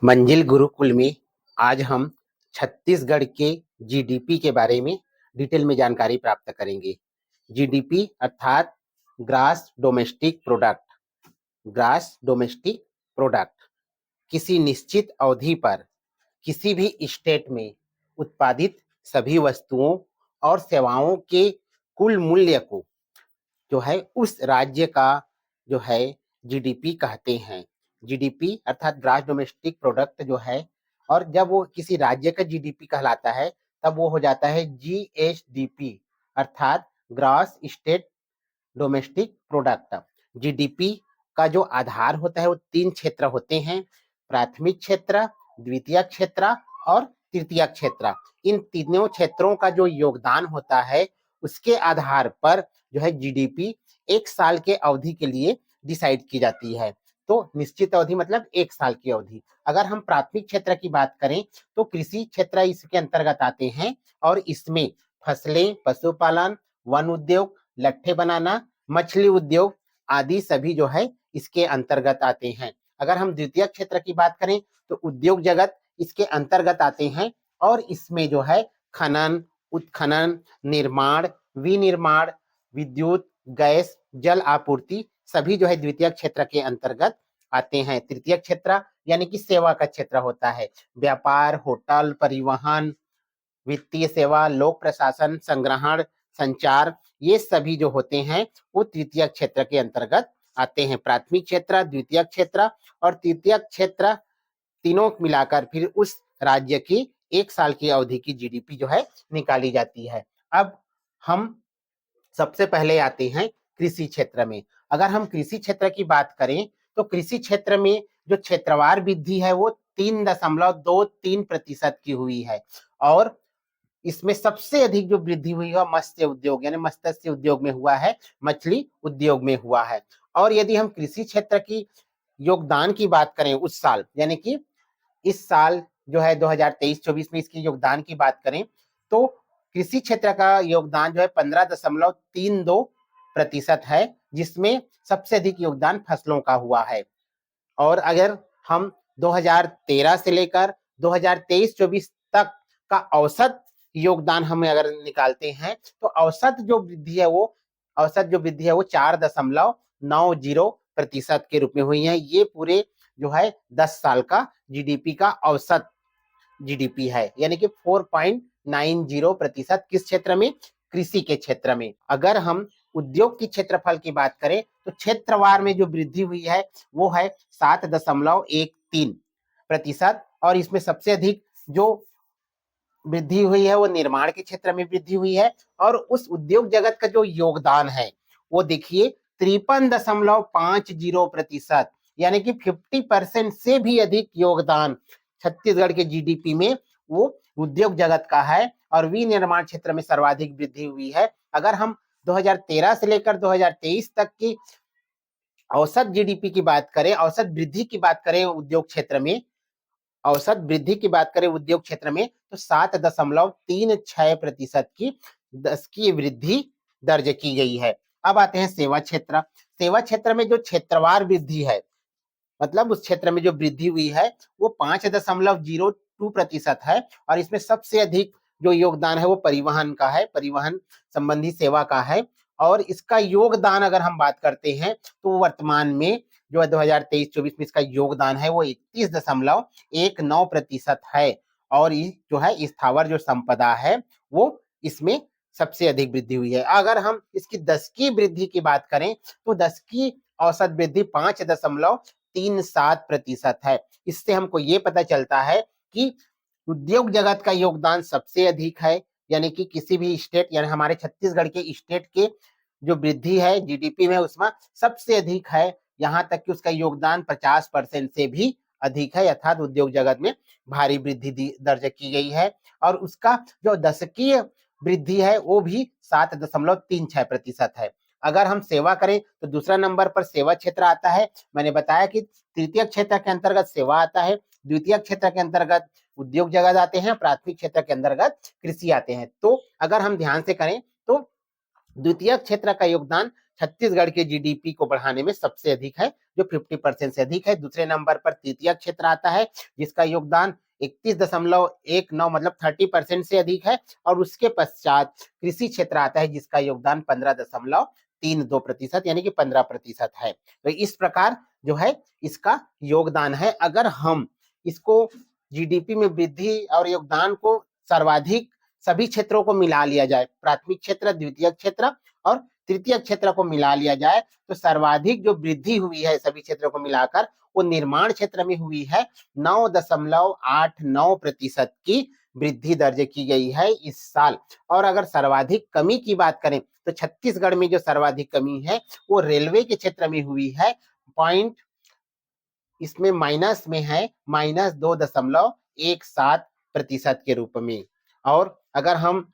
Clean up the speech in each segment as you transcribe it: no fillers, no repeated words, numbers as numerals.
मंजिल गुरुकुल में आज हम छत्तीसगढ़ के जीडीपी के बारे में डिटेल में जानकारी प्राप्त करेंगे। जीडीपी अर्थात grass domestic product. Grass domestic product किसी निश्चित अवधि पर किसी भी स्टेट में उत्पादित सभी वस्तुओं और सेवाओं के कुल मूल्य को जो है उस राज्य का जो है जीडीपी कहते हैं। जीडीपी अर्थात ग्रास डोमेस्टिक प्रोडक्ट जो है, और जब वो किसी राज्य का जीडीपी कहलाता है तब वो हो जाता है जीएसडीपी अर्थात grass state domestic product. GDP का जो आधार होता है वो तीन क्षेत्र होते हैं: प्राथमिक क्षेत्र, द्वितीय क्षेत्र और तृतीय क्षेत्र। इन तीनों क्षेत्रों का जो योगदान होता है उसके आधार पर जो है जीडीपी एक साल के अवधि के लिए डिसाइड की जाती है। तो निश्चित अवधि मतलब एक साल की अवधि। अगर हम प्राथमिक क्षेत्र की बात करें तो कृषि क्षेत्र इसके अंतर्गत आते हैं और इसमें फसलें, पशुपालन, वन उद्योग, लट्ठे बनाना, मछली उद्योग आदि सभी जो है इसके अंतर्गत आते हैं। अगर हम द्वितीय क्षेत्र की बात करें तो उद्योग जगत इसके अंतर्गत आते हैं और इसमें जो है खनन, उत्खनन, निर्माण, विनिर्माण, विद्युत, गैस, जल आपूर्ति सभी जो है द्वितीय क्षेत्र के अंतर्गत आते हैं। तृतीय क्षेत्र यानी कि सेवा का क्षेत्र होता है। व्यापार, होटल, परिवहन, वित्तीय सेवा, लोक प्रशासन, संग्रहण, संचार, ये सभी जो होते हैं वो तृतीय क्षेत्र के अंतर्गत आते हैं। प्राथमिक क्षेत्र, द्वितीय क्षेत्र और तृतीय क्षेत्र तीनों मिलाकर फिर उस राज्य की एक साल की अवधि की जीडीपी जो है निकाली जाती है। अब हम सबसे पहले आते हैं कृषि क्षेत्र में। अगर हम कृषि क्षेत्र की बात करें तो कृषि क्षेत्र में जो क्षेत्रवार वृद्धि है वो 3.23% की हुई है और इसमें सबसे अधिक जो वृद्धि हुई है मत्स्य उद्योग यानी मत्स्य उद्योग में हुआ है, मछली उद्योग में हुआ है। और यदि हम कृषि क्षेत्र की योगदान की बात करें उस साल यानी कि इस साल जो है 2023-24 में इसकी योगदान की बात करें तो कृषि क्षेत्र का योगदान जो है 15.32% है, जिसमें सबसे अधिक योगदान फसलों का हुआ है। और अगर हम 2013 से लेकर 2023-24 तक का औसत योगदान हमें अगर निकालते हैं तो औसत जो वृद्धि है वो 4.90% के रूप में हुई है। ये पूरे जो है 10 साल का जीडीपी का औसत जीडीपी है, यानी कि 4.90% किस क्षेत्र में? कृषि के क्षेत्र में। अगर हम उद्योग की क्षेत्रफल की बात करें तो क्षेत्रवार में जो वृद्धि हुई है वो है 7.13% और इसमें सबसे अधिक जो वृद्धि हुई है वो निर्माण के क्षेत्र में वृद्धि हुई है और उस उद्योग जगत का जो योगदान है वो देखिए 53.50% यानी कि 50% से भी अधिक योगदान छत्तीसगढ़ के जीडीपी में वो उद्योग जगत का है और विनिर्माण क्षेत्र में सर्वाधिक वृद्धि हुई है। अगर हम 2013 से लेकर 2023 तक की औसत जीडीपी की बात करें, औसत वृद्धि की बात करें उद्योग क्षेत्र में, औसत वृद्धि की बात करें उद्योग क्षेत्र में तो 7.36% की 10 की वृद्धि दर्ज की गई है। अब आते हैं सेवा क्षेत्र। सेवा क्षेत्र में जो क्षेत्रवार वृद्धि है मतलब उस क्षेत्र में जो वृद्धि हुई है वो 5.02% है और इसमें सबसे अधिक जो योगदान है वो परिवहन का है, परिवहन संबंधी सेवा का है। और इसका योगदान अगर हम बात करते हैं तो वर्तमान में जो है 2023-24 में इसका योगदान है वो 31.19% है और जो है स्थावर जो संपदा है वो इसमें सबसे अधिक वृद्धि हुई है। अगर हम इसकी 10 की वृद्धि की बात करें तो 10 की औसत वृद्धि 5.37% है। इससे हमको ये पता चलता है कि उद्योग जगत का योगदान सबसे अधिक है, यानी कि किसी भी स्टेट यानी हमारे छत्तीसगढ़ के स्टेट के जो वृद्धि है जीडीपी में उसमें सबसे अधिक है। यहाँ तक कि उसका योगदान 50% से भी अधिक है, अर्थात उद्योग जगत में भारी वृद्धि दर्ज की गई है और उसका जो दशकीय वृद्धि है वो भी 7.36% है। अगर हम सेवा करें तो दूसरा नंबर पर सेवा क्षेत्र आता है। मैंने बताया कि तृतीय क्षेत्र के अंतर्गत सेवा आता है, द्वितीय क्षेत्र के अंतर्गत उद्योग जगत आते हैं, प्राथमिक क्षेत्र के अंतर्गत कृषि आते हैं। तो अगर हम ध्यान से करें तो द्वितीय क्षेत्र का योगदान छत्तीसगढ़ के जीडीपी को बढ़ाने में सबसे अधिक है, जो 50% से अधिक है। दूसरे नंबर पर तृतीय क्षेत्र आता है, जिसका योगदान 31.19 मतलब 30% से अधिक है। और उसके पश्चात कृषि क्षेत्र आता है, जिसका योगदान 15.32% यानी कि 15% है। तो इस प्रकार जो है इसका योगदान है। अगर हम इसको जीडीपी में वृद्धि और योगदान को सर्वाधिक सभी क्षेत्रों को मिला लिया जाए, प्राथमिक क्षेत्र, द्वितीय क्षेत्र और तृतीय क्षेत्र को मिला लिया जाए, तो सर्वाधिक जो वृद्धि हुई है सभी क्षेत्रों को मिलाकर वो निर्माण क्षेत्र में हुई है। 9.89% की वृद्धि दर्ज की गई है इस साल। और अगर सर्वाधिक कमी की बात करें तो छत्तीसगढ़ में जो सर्वाधिक कमी है वो रेलवे के क्षेत्र में हुई है। पॉइंट इसमें माइनस में है, -2.17% के रूप में। और अगर हम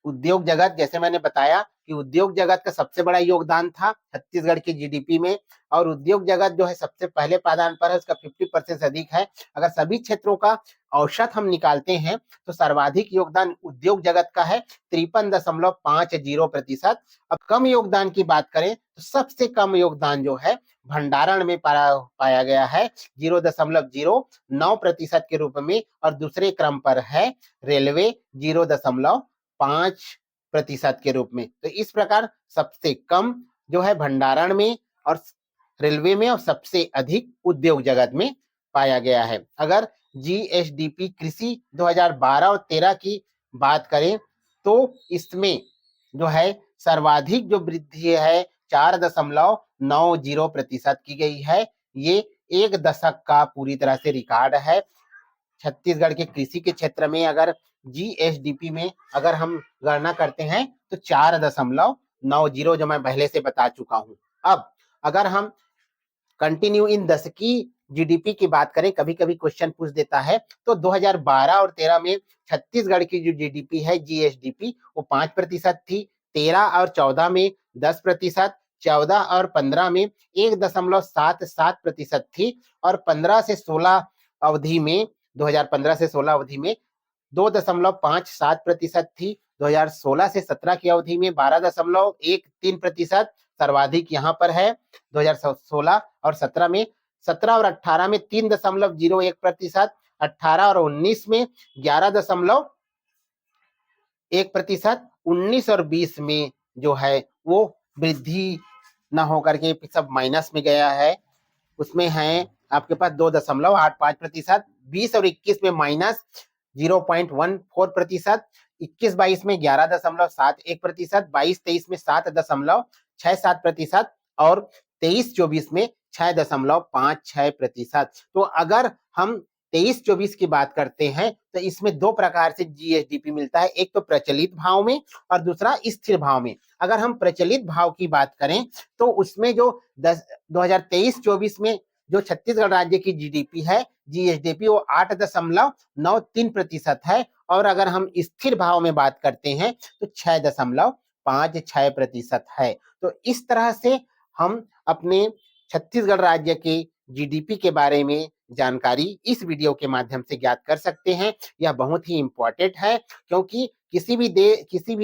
उद्योग जगत, जैसे मैंने बताया कि उद्योग जगत का सबसे बड़ा योगदान था छत्तीसगढ़ की जीडीपी में, और उद्योग जगत जो है सबसे पहले पायदान पर है, उसका 50% से अधिक है। अगर सभी क्षेत्रों का औसत हम निकालते हैं तो सर्वाधिक योगदान उद्योग जगत का है, 53.50%। अब कम योगदान की बात करें तो सबसे कम योगदान जो है भंडारण में पाया गया है, 0.09% के रूप में। और दूसरे क्रम पर है रेलवे, 0.5% के रूप में। तो इस प्रकार सबसे कम जो है भंडारण में और रेलवे में, और सबसे अधिक उद्योग जगत में पाया गया है। अगर जीएसडीपी कृषि 2012 और 13 की बात करें तो इसमें जो है सर्वाधिक जो वृद्धि है 4.90% की गई है। ये एक दशक का पूरी तरह से रिकॉर्ड है। छत्तीसगढ़ के कृषि के क्षेत्र में अगर जीएसडीपी में अगर हम गणना करते हैं तो 4.90, जो मैं पहले से बता चुका हूं। अब अगर हम कंटिन्यू इन दशकी जीडीपी की बात करें, कभी कभी क्वेश्चन पूछ देता है, तो 2012 और 13 में छत्तीसगढ़ की जो जीडीपी है जीएसडीपी वो 5% थी, 13 और 14 में 10%, 14 और 15 में 1.77% थी, और 15 से 16 अवधि में 2015 से 16 अवधि में 2.57% थी। 2016 से 17 की अवधि में 12.13%, सर्वाधिक यहाँ पर है 2016 और 17 में। 17 और 18 में 3.01%, 18 और 19 में 11.1%, 19 और 20 में जो है वो वृद्धि न होकर के सब माइनस में गया है। उसमें है आपके पास 2.85%, 20 और 21 में -0.14%, 21-22 में 11.71%, 22-23 में 7.67% और 23-24 में 6.56%। तो अगर हम 23-24 की बात करते हैं तो इसमें दो प्रकार से जीएसडीपी मिलता है, एक तो प्रचलित भाव में और दूसरा स्थिर भाव में। अगर हम प्रचलित भाव की बात करें तो उसमें जो 2023-24 में जो छत्तीसगढ़ राज्य की जीडीपी है जीएसडीपी वो 8.93% है। और अगर हम स्थिर भाव में बात करते हैं तो 6.56% है। तो इस तरह से हम अपने छत्तीसगढ़ राज्य के जीडीपी के बारे में जानकारी इस वीडियो के माध्यम से ज्ञात कर सकते हैं। यह बहुत ही इंपॉर्टेंट है, क्योंकि किसी भी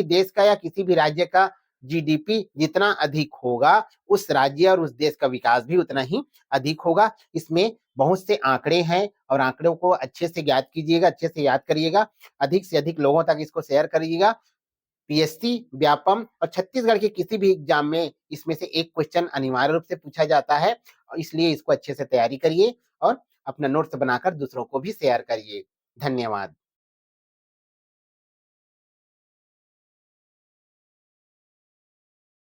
देश का या किसी भी राज्य का जीडीपी जितना अधिक होगा उस राज्य और उस देश का विकास भी उतना ही अधिक होगा। इसमें बहुत से आंकड़े हैं और आंकड़ों को अच्छे से ज्ञात कीजिएगा, अच्छे से याद करिएगा, अधिक से अधिक लोगों तक इसको शेयर करिएगा। पीएससी, व्यापम और छत्तीसगढ़ के किसी भी एग्जाम में इसमें से एक क्वेश्चन अनिवार्य रूप से पूछा जाता है, इसलिए इसको अच्छे से तैयारी करिए और अपना नोट्स बनाकर दूसरों को भी शेयर करिए। धन्यवाद।